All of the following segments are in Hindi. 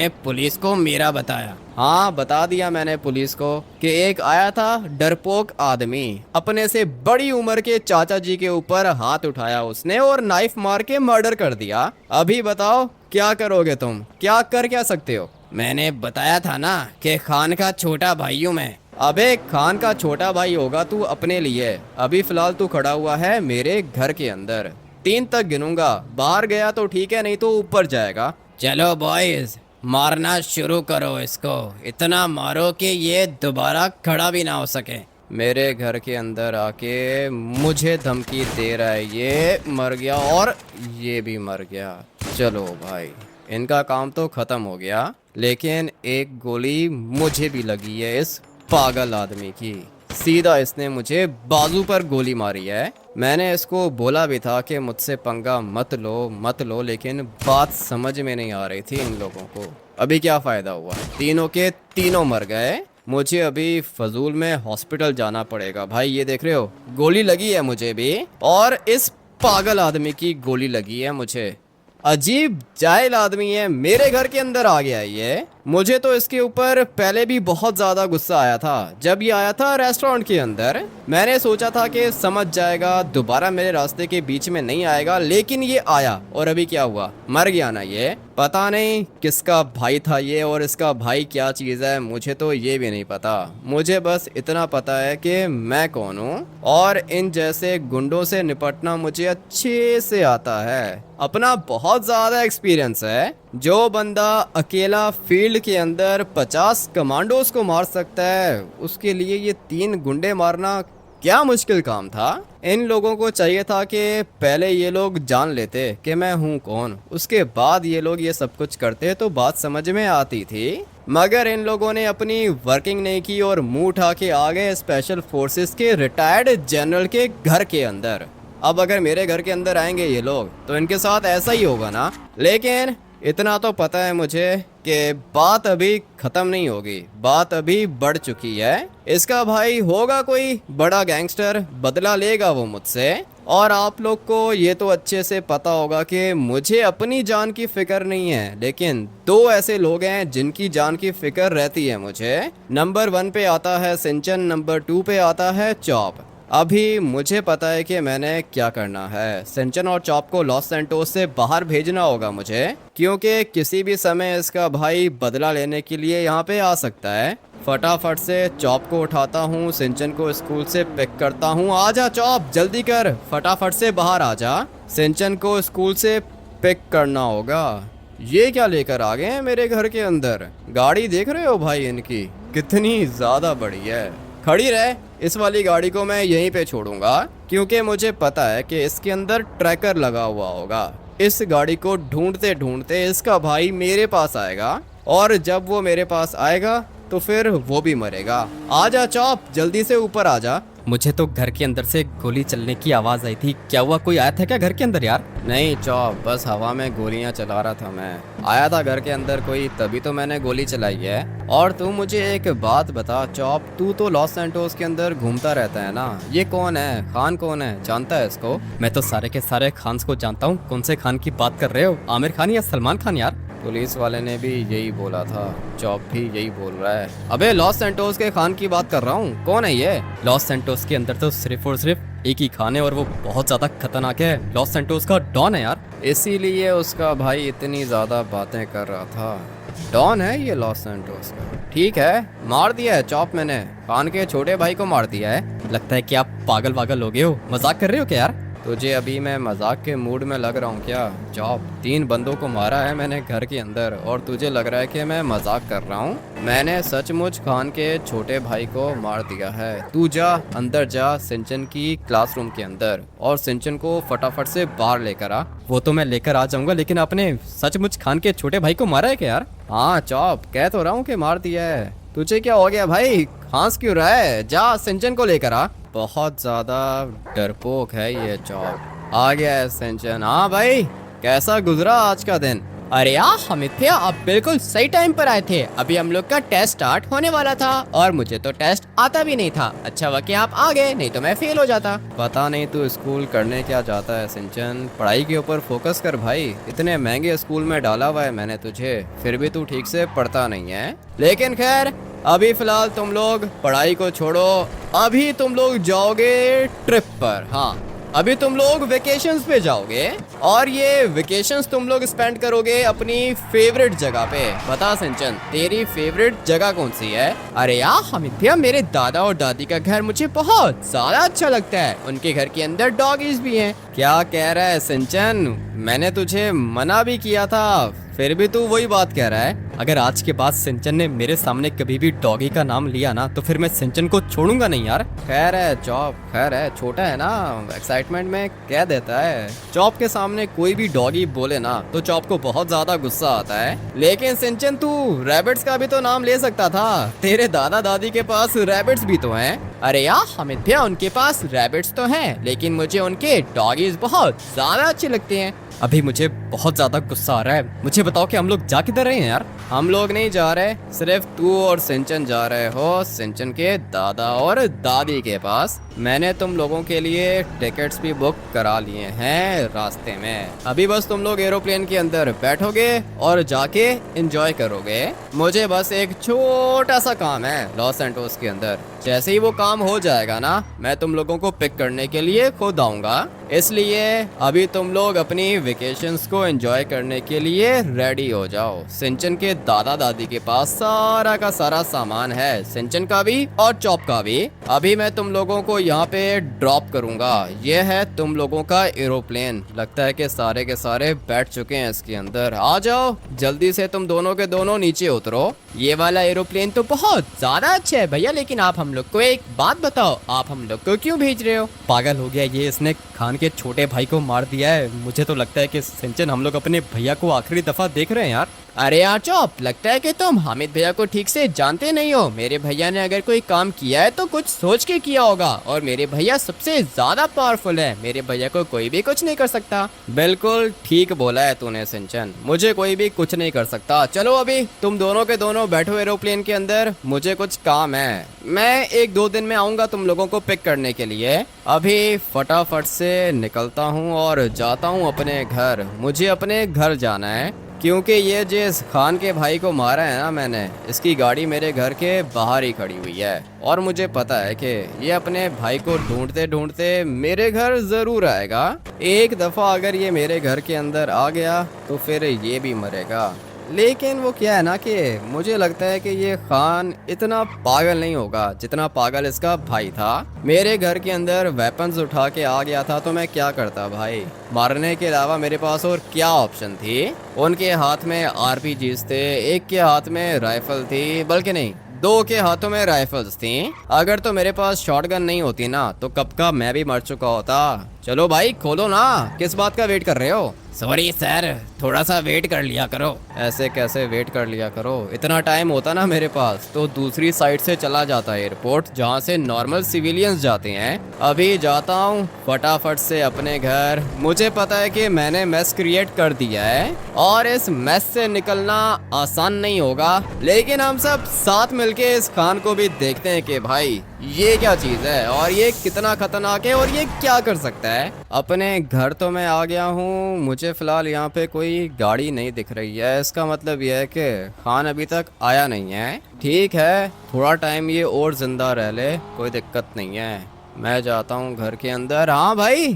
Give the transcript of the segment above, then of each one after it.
पुलिस को मेरा बताया। हाँ, बता दिया मैंने पुलिस को कि एक आया था डरपोक आदमी, अपने से बड़ी उम्र के चाचा जी के ऊपर हाथ उठाया उसने और नाइफ मार के मर्डर कर दिया। अभी बताओ क्या करोगे तुम, क्या सकते हो? मैंने बताया था ना कि खान का छोटा भाई हूँ मैं। अबे खान का छोटा भाई होगा तू अपने लिए, अभी फिलहाल तू खड़ा हुआ है मेरे घर के अंदर। 3 तक गिनूंगा, बाहर गया तो ठीक है, नहीं तो ऊपर जाएगा। चलो बॉयज, मारना शुरू करो इसको, इतना मारो कि ये दोबारा खड़ा भी ना हो सके। मेरे घर के अंदर आके मुझे धमकी दे रहा है, ये मर गया और ये भी मर गया। चलो भाई, इनका काम तो खत्म हो गया, लेकिन एक गोली मुझे भी लगी है इस पागल आदमी की। सीधा इसने मुझे बाजू पर गोली मारी है। मैंने इसको बोला भी था कि मुझसे पंगा मत लो, लेकिन बात समझ में नहीं आ रही थी इन लोगों को। अभी क्या फायदा हुआ, तीनों के तीनों मर गए। मुझे अभी फजूल में हॉस्पिटल जाना पड़ेगा। भाई ये देख रहे हो, गोली लगी है मुझे भी, और इस पागल आदमी की गोली लगी है मुझे। अजीब जाहिल आदमी है, मेरे घर के अंदर आ गया है ये। मुझे तो इसके ऊपर पहले भी बहुत ज्यादा गुस्सा आया था जब ये आया था रेस्टोरेंट के अंदर। मैंने सोचा था कि समझ जाएगा, दोबारा मेरे रास्ते के बीच में नहीं आएगा, लेकिन ये आया और अभी क्या हुआ, मर गया ना ये। पता नहीं किसका भाई था ये, और इसका भाई क्या चीज़ है मुझे तो ये भी नहीं पता। मुझे बस इतना पता है कि मैं कौन हूँ, और इन जैसे गुंडों से निपटना मुझे अच्छे से आता है। अपना बहुत ज़्यादा एक्सपीरियंस है। जो बंदा अकेला फील्ड के अंदर 50 कमांडोज को मार सकता है, उसके लिए ये 3 गुंडे मारना क्या मुश्किल काम था। इन लोगों को चाहिए था कि पहले ये लोग जान लेते कि मैं हूँ कौन, उसके बाद ये लोग ये सब कुछ करते तो बात समझ में आती थी। मगर इन लोगों ने अपनी वर्किंग नहीं की और मुंह उठा के आ गए स्पेशल फोर्सेस के रिटायर्ड जनरल के घर के अंदर। अब अगर मेरे घर के अंदर आएंगे ये लोग तो इनके साथ ऐसा ही होगा ना। लेकिन इतना तो पता है मुझे कि बात अभी खत्म नहीं होगी, बात अभी बढ़ चुकी है। इसका भाई होगा कोई बड़ा गैंगस्टर, बदला लेगा वो मुझसे। और आप लोग को ये तो अच्छे से पता होगा कि मुझे अपनी जान की फिक्र नहीं है, लेकिन 2 ऐसे लोग हैं जिनकी जान की फिक्र रहती है मुझे। नंबर 1 पे आता है सिंचन, नंबर 2 पे आता है चॉप। अभी मुझे पता है कि मैंने क्या करना है। सिंचन और चॉप को लॉस सैंटोस से बाहर भेजना होगा मुझे, क्योंकि किसी भी समय इसका भाई बदला लेने के लिए यहाँ पे आ सकता है। फटाफट से चॉप को उठाता हूँ, सिंचन को स्कूल से पिक करता हूँ। आजा चॉप, जल्दी कर, फटाफट से बाहर आजा। सिंचन को स्कूल से पिक करना होगा। ये क्या लेकर आ गए हैं मेरे घर के अंदर? गाड़ी देख रहे हो भाई इनकी कितनी ज्यादा बड़ी है। खड़ी रहे, इस वाली गाड़ी को मैं यहीं पे छोड़ूंगा, क्योंकि मुझे पता है कि इसके अंदर ट्रैकर लगा हुआ होगा। इस गाड़ी को ढूंढते ढूंढते इसका भाई मेरे पास आएगा, और जब वो मेरे पास आएगा तो फिर वो भी मरेगा। आजा चॉप, जल्दी से ऊपर आजा। मुझे तो घर के अंदर से गोली चलने की आवाज आई थी, क्या हुआ, कोई आया था क्या घर के अंदर यार? नहीं चॉप, बस हवा में गोलियां चला रहा था मैं। आया था घर के अंदर कोई, तभी तो मैंने गोली चलाई है। और तू मुझे एक बात बता चॉप, तू तो लॉस सैंटोस के अंदर घूमता रहता है ना, ये कौन है, खान कौन है, जानता है इसको? मैं तो सारे के सारे खान्स को जानता हूँ। कौन से खान की बात कर रहे हो, आमिर खान या सलमान खान यार? पुलिस वाले ने भी यही बोला था, चॉप भी यही बोल रहा है। अबे लॉस सैंटोस के खान की बात कर रहा हूँ, कौन है ये? लॉस सैंटोस के अंदर तो सिर्फ और सिर्फ एक ही खान है, और वो बहुत ज्यादा खतरनाक है। लॉस सैंटोस का डॉन है यार। इसीलिए उसका भाई इतनी ज्यादा बातें कर रहा था। डॉन है ये लॉस सैंटोस का। ठीक है, मार दिया है चॉप मैंने, खान के छोटे भाई को मार दिया है। लगता है कि आप पागल वागल हो गए हो, मजाक कर रहे हो क्या यार? तुझे अभी मैं मजाक के मूड में लग रहा हूँ क्या चॉप? 3 बंदों को मारा है मैंने घर के अंदर, और तुझे लग रहा है कि मैं मजाक कर रहा हूँ? मैंने सचमुच खान के छोटे भाई को मार दिया है। तू जा अंदर जा सिंचन की क्लासरूम के अंदर, और सिंचन को फटाफट से बाहर लेकर आ। वो तो मैं लेकर आ जाऊंगा, लेकिन आपने सचमुच खान के छोटे भाई को मारा है क्या यार? हाँ चॉप, कह तो रहा हूँ कि मार दिया है। तुझे क्या हो गया भाई, खांस क्यों रहा है? जा सिंचन को लेकर आ। बहुत ज्यादा डरपोक है ये चॉप। आ गया है सिंचन। हाँ भाई, कैसा गुजरा आज का दिन? अरे यार हमिद भैया, आप बिल्कुल सही टाइम पर आए थे। अभी हम लोग का टेस्ट स्टार्ट होने वाला था और मुझे तो टेस्ट आता भी नहीं था। अच्छा हुआ कि आप आ गए, नहीं तो मैं फेल हो जाता। पता नहीं तू स्कूल करने क्या चाहता है सिंचन, पढ़ाई के ऊपर फोकस कर भाई। इतने महंगे स्कूल में डाला हुआ है मैंने तुझे, फिर भी तू ठीक से पढ़ता नहीं है। लेकिन खैर, अभी फिलहाल तुम लोग पढ़ाई को छोड़ो, अभी तुम लोग जाओगे ट्रिप पर। हाँ, अभी तुम लोग वेकेशंस पे जाओगे और ये वेकेशंस तुम लोग स्पेंड करोगे अपनी फेवरेट जगह पे। बता सिंचन, तेरी फेवरेट जगह कौन सी है? अरे यार हमिद भैया, मेरे दादा और दादी का घर मुझे बहुत ज्यादा अच्छा लगता है। उनके घर के अंदर डॉगीज भी हैं। क्या कह रहा है सिंचन? मैंने तुझे मना भी किया था, फिर भी तू वही बात कह रहा है। अगर आज के बाद सिंचन ने मेरे सामने कभी भी डॉगी का नाम लिया ना, तो फिर मैं सिंचन को छोड़ूंगा नहीं यार। खैर है चॉप, खैर है, छोटा है ना, एक्साइटमेंट में कह देता है। चॉप के सामने कोई भी डॉगी बोले ना तो चॉप को बहुत ज्यादा गुस्सा आता है। लेकिन सिंचन, तू रैबिट्स का भी तो नाम ले सकता था, तेरे दादा दादी के पास रैबिट्स भी तो हैं। अरे यार हमिद भैया, उनके पास रैबिट्स तो हैं, लेकिन मुझे उनके डॉगीज बहुत ज्यादा अच्छे लगते हैं। अभी मुझे बहुत ज्यादा गुस्सा आ रहा है। मुझे बताओ कि हम लोग जा किधर रहे हैं यार? हम लोग नहीं जा रहे, सिर्फ तू और सिंचन जा रहे हो सिंचन के दादा और दादी के पास। मैंने तुम लोगों के लिए टिकट्स भी बुक करा लिए हैं रास्ते में। अभी बस तुम लोग एरोप्लेन के अंदर बैठोगे और जाके एंजॉय करोगे। मुझे बस एक छोटा सा काम है लॉस सैंटोस के अंदर। जैसे ही वो काम हो जाएगा ना, मैं तुम लोगों को पिक करने के लिए खुद आऊंगा। इसलिए अभी तुम लोग अपनी वेकेशंस को एंजॉय करने के लिए रेडी हो जाओ। सिंचन के दादा दादी के पास सारा का सारा सामान है, सिंचन का भी और चॉप का भी। अभी मैं तुम लोगों को यहाँ पे ड्रॉप करूंगा। ये है तुम लोगों का एरोप्लेन। लगता है कि सारे के सारे बैठ चुके हैं इसके अंदर। आ जाओ जल्दी से, तुम दोनों के दोनों नीचे उतरो। ये वाला एरोप्लेन तो बहुत ज्यादा अच्छा है भैया, लेकिन आप हम लोग को एक बात बताओ, आप हम लोग को क्यों भेज रहे हो? पागल हो गया ये, इसने खान के छोटे भाई को मार दिया है। मुझे तो लगता है कि सिंचन, हम लोग अपने भैया को आखिरी दफा देख रहे हैं यार। अरे यार चौप, लगता है कि तुम हामिद भैया को ठीक से जानते नहीं हो। मेरे भैया ने अगर कोई काम किया है तो कुछ सोच के किया होगा, और मेरे भैया सबसे ज्यादा पावरफुल है। मेरे भैया को कोई भी कुछ नहीं कर सकता। बिल्कुल ठीक बोला है तूने सिंचन, मुझे कोई भी कुछ नहीं कर सकता। चलो अभी तुम दोनों के दोनों बैठो एरोप्लेन के अंदर, मुझे कुछ काम है। मैं 1-2 दिन में आऊंगा तुम लोगों को पिक करने के लिए। अभी फटाफट से निकलता हूँ और जाता हूँ अपने घर। मुझे अपने घर जाना है, क्योंकि ये जिस खान के भाई को मारा है ना मैंने, इसकी गाड़ी मेरे घर के बाहर ही खड़ी हुई है। और मुझे पता है कि ये अपने भाई को ढूंढते ढूंढते मेरे घर जरूर आएगा। एक दफ़ा अगर ये मेरे घर के अंदर आ गया तो फिर ये भी मरेगा। लेकिन वो क्या है ना कि मुझे लगता है कि ये खान इतना पागल नहीं होगा जितना पागल इसका भाई था। मेरे घर के अंदर वेपन्स उठा के आ गया था तो मैं क्या करता भाई? मारने के अलावा मेरे पास और क्या ऑप्शन थी? उनके हाथ में आरपीजीज थे, एक के हाथ में राइफल थी, बल्कि नहीं 2 के हाथों में राइफल्स थी। अगर तो मेरे पास शॉटगन नहीं होती ना तो कब का मैं भी मर चुका होता। चलो भाई खोलो ना, किस बात का वेट कर रहे हो? सॉरी सर, थोड़ा सा वेट कर लिया करो। ऐसे कैसे वेट कर लिया करो? इतना टाइम होता ना मेरे पास तो दूसरी साइड से चला जाता है एयरपोर्ट, जहाँ से नॉर्मल सिविलियंस जाते हैं। अभी जाता हूँ फटाफट से अपने घर। मुझे पता है कि मैंने मेस क्रिएट कर दिया है और इस मेस से निकलना आसान नहीं होगा, लेकिन हम सब साथ मिलके इस खान को भी देखते हैं कि भाई ये क्या चीज है और ये कितना खतरनाक है और ये क्या कर सकता है। अपने घर तो मैं आ गया हूँ। मुझे फिलहाल यहाँ पे कोई गाड़ी नहीं दिख रही है, इसका मतलब यह है कि खान अभी तक आया नहीं है। ठीक है, थोड़ा टाइम ये और जिंदा रह ले, कोई दिक्कत नहीं है। मैं जाता हूँ घर के अंदर। हाँ भाई,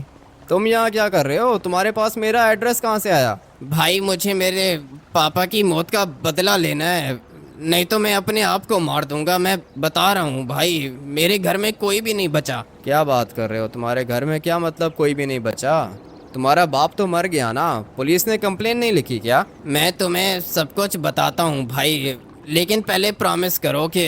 तुम यहाँ क्या कर रहे हो? तुम्हारे पास मेरा एड्रेस कहाँ से आया? भाई मुझे मेरे पापा की मौत का बदला लेना है, नहीं तो मैं अपने आप को मार दूंगा। मैं बता रहा हूँ भाई, मेरे घर में कोई भी नहीं बचा। क्या बात कर रहे हो? तुम्हारे घर में क्या मतलब कोई भी नहीं बचा? तुम्हारा बाप तो मर गया ना, पुलिस ने कंप्लेन नहीं लिखी क्या? मैं तुम्हें सब कुछ बताता हूँ भाई, लेकिन पहले प्रॉमिस करो कि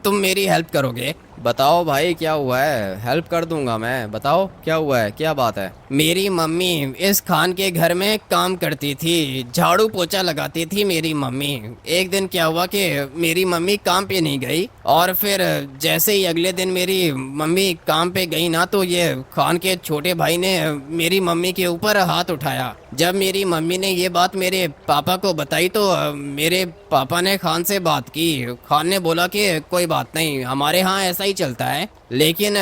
तुम मेरी हेल्प करोगे। बताओ भाई क्या हुआ है? हेल्प कर दूंगा मैं। बताओ क्या हुआ है, क्या बात है? मेरी मम्मी इस खान के घर में काम करती थी, झाड़ू पोछा लगाती थी मेरी मम्मी। एक दिन क्या हुआ कि मेरी मम्मी काम पे नहीं गई, और फिर जैसे ही अगले दिन मेरी मम्मी काम पे गई ना, तो ये खान के छोटे भाई ने मेरी मम्मी के ऊपर हाथ उठाया। जब मेरी मम्मी ने ये बात मेरे पापा को बताई तो मेरे पापा ने खान से बात की। खान ने बोला कि कोई बात नहीं, हमारे यहाँ ऐसा ही चलता है। लेकिन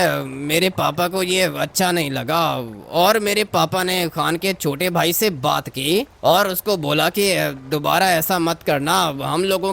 मेरे पापा को ये अच्छा नहीं लगा और मेरे पापा ने खान के छोटे भाई से बात की और उसको बोला कि दोबारा ऐसा मत करना, हम लोगों की